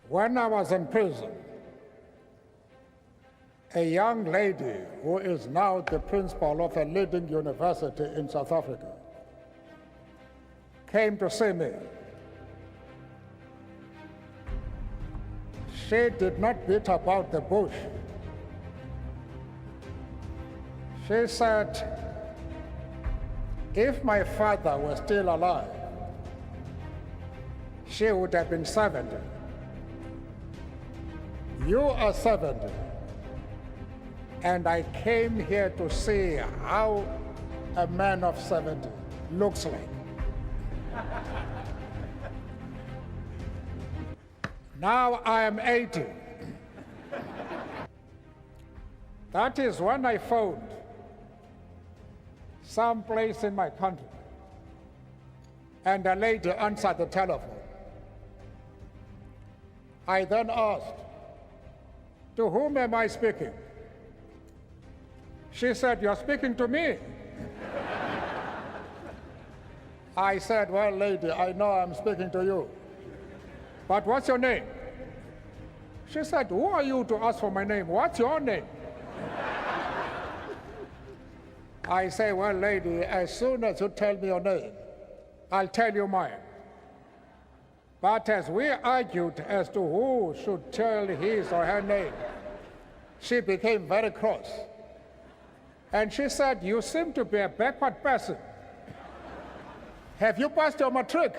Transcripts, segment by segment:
When I was in prison, a young lady who is now the principal of a leading university in South Africa came to see me. She did not beat about the bush. She said, if my father were still alive, she would have been 70. You are 70. And I came here to see how a man of 70 looks like. Now I am 80. That is when I found some place in my country, and a lady answered the telephone. I then asked, to whom am I speaking? She said, you're speaking to me. I said, well, lady, I know I'm speaking to you, but what's your name? She said, who are you to ask for my name? What's your name? I say, well, lady, as soon as you tell me your name, I'll tell you mine. But as we argued as to who should tell his or her name, she became very cross. And she said, you seem to be a backward person. Have you passed your matric?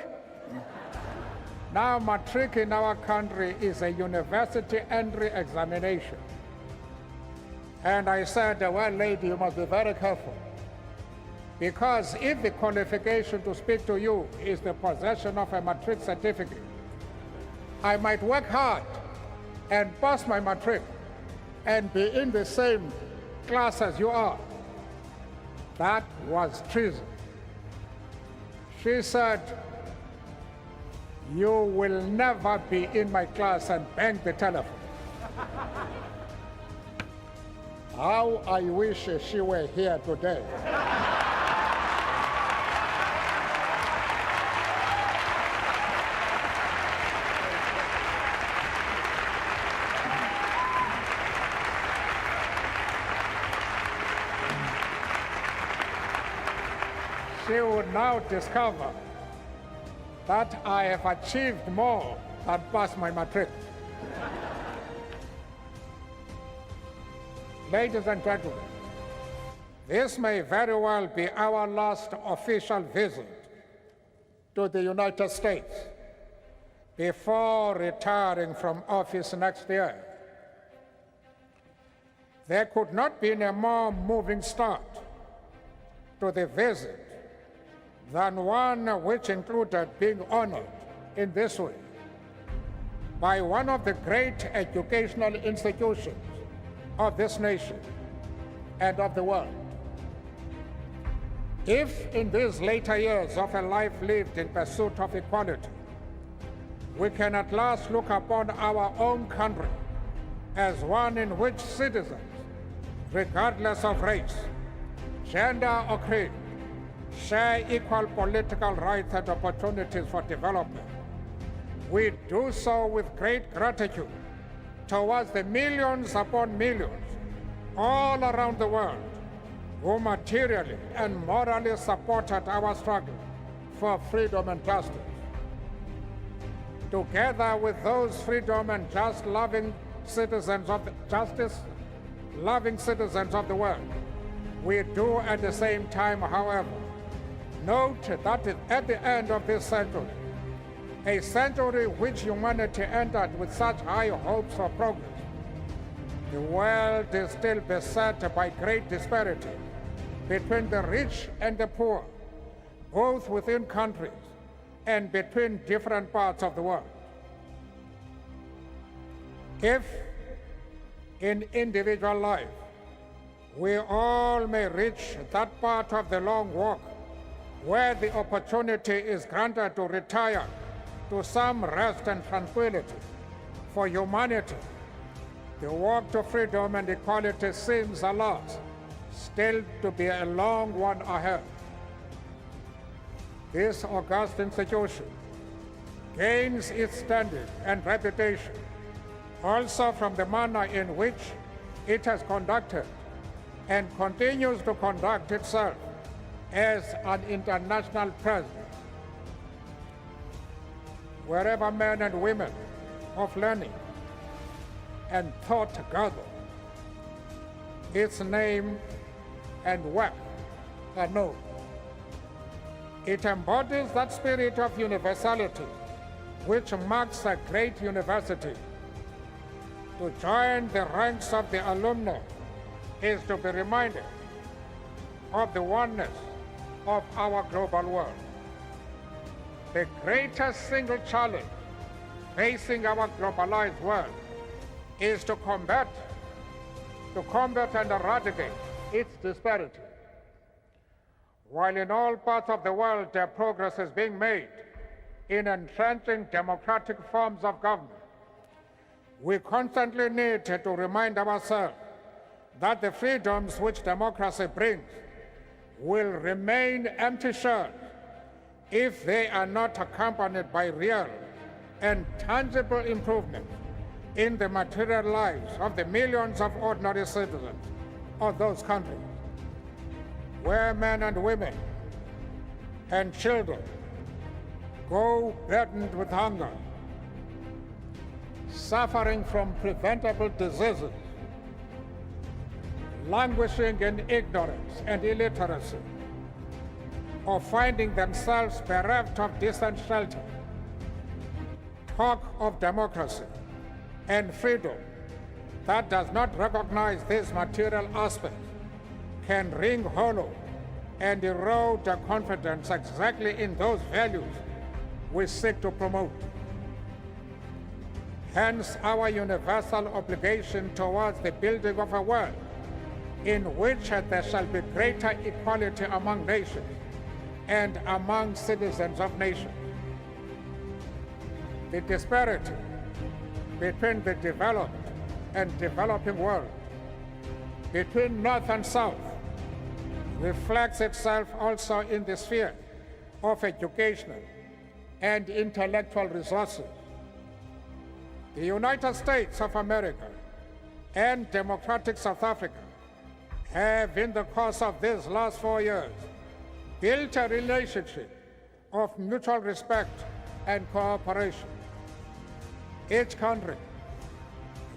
Now, matric in our country is a university entry examination. And I said, well, lady, you must be very careful. Because if the qualification to speak to you is the possession of a matric certificate, I might work hard and pass my matric and be in the same class as you are. That was treason. She said, you will never be in my class, and bang the telephone. How I wish she were here today. She would now discover that I have achieved more than pass my matric. Ladies and gentlemen, this may very well be our last official visit to the United States before retiring from office next year. There could not be a more moving start to the visit than one which included being honored in this way by one of the great educational institutions of this nation and of the world. If in these later years of a life lived in pursuit of equality, we can at last look upon our own country as one in which citizens, regardless of race, gender, or creed, share equal political rights and opportunities for development, we do so with great gratitude towards the millions upon millions all around the world who materially and morally supported our struggle for freedom and justice. Together with those freedom and justice-loving citizens of the world, we do at the same time, however, note that at the end of this century, a century which humanity entered with such high hopes for progress, the world is still beset by great disparity between the rich and the poor, both within countries and between different parts of the world. If in individual life we all may reach that part of the long walk where the opportunity is granted to retire to some rest and tranquility for humanity, the walk to freedom and equality seems, alas, still to be a long one ahead. This august institution gains its standing and reputation also from the manner in which it has conducted and continues to conduct itself as an international presence. Wherever men and women of learning and thought gather, its name and work are known. It embodies that spirit of universality which marks a great university. To join the ranks of the alumni is to be reminded of the oneness of our global world. The greatest single challenge facing our globalized world is to combat and eradicate its disparity. While in all parts of the world progress is being made in entrenching democratic forms of government, we constantly need to remind ourselves that the freedoms which democracy brings will remain empty shells if they are not accompanied by real and tangible improvements in the material lives of the millions of ordinary citizens of those countries, where men and women and children go burdened with hunger, suffering from preventable diseases, languishing in ignorance and illiteracy, or finding themselves bereft of decent shelter. Talk of democracy and freedom that does not recognize these material aspects can ring hollow and erode the confidence exactly in those values we seek to promote. Hence, our universal obligation towards the building of a world in which there shall be greater equality among nations and among citizens of nations. The disparity between the developed and developing world, between North and South, reflects itself also in the sphere of educational and intellectual resources. The United States of America and democratic South Africa have, in the course of these last 4 years, built a relationship of mutual respect and cooperation. Each country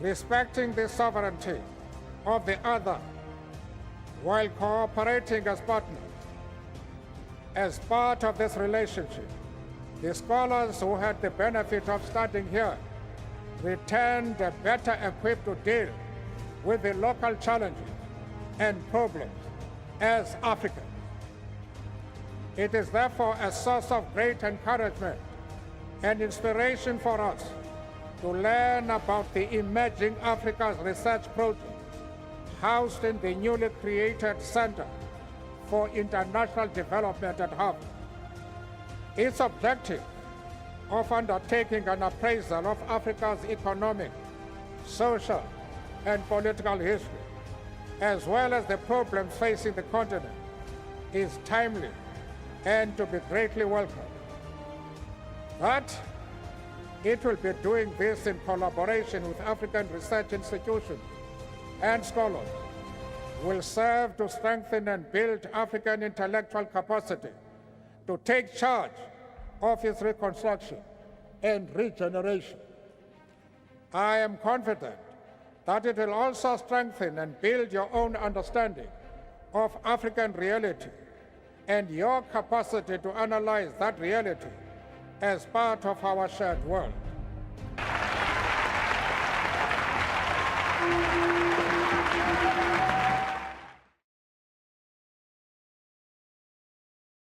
respecting the sovereignty of the other while cooperating as partners. As part of this relationship, the scholars who had the benefit of studying here returned better equipped to deal with the local challenges and problems as Africans. It is therefore a source of great encouragement and inspiration for us to learn about the Emerging Africa's Research Project housed in the newly created Center for International Development at Harvard. Its objective of undertaking an appraisal of Africa's economic, social, and political history, as well as the problems facing the continent, is timely and to be greatly welcomed. But it will be doing this in collaboration with African research institutions and scholars will serve to strengthen and build African intellectual capacity to take charge of its reconstruction and regeneration. I am confident that it will also strengthen and build your own understanding of African reality and your capacity to analyze that reality as part of our shared world.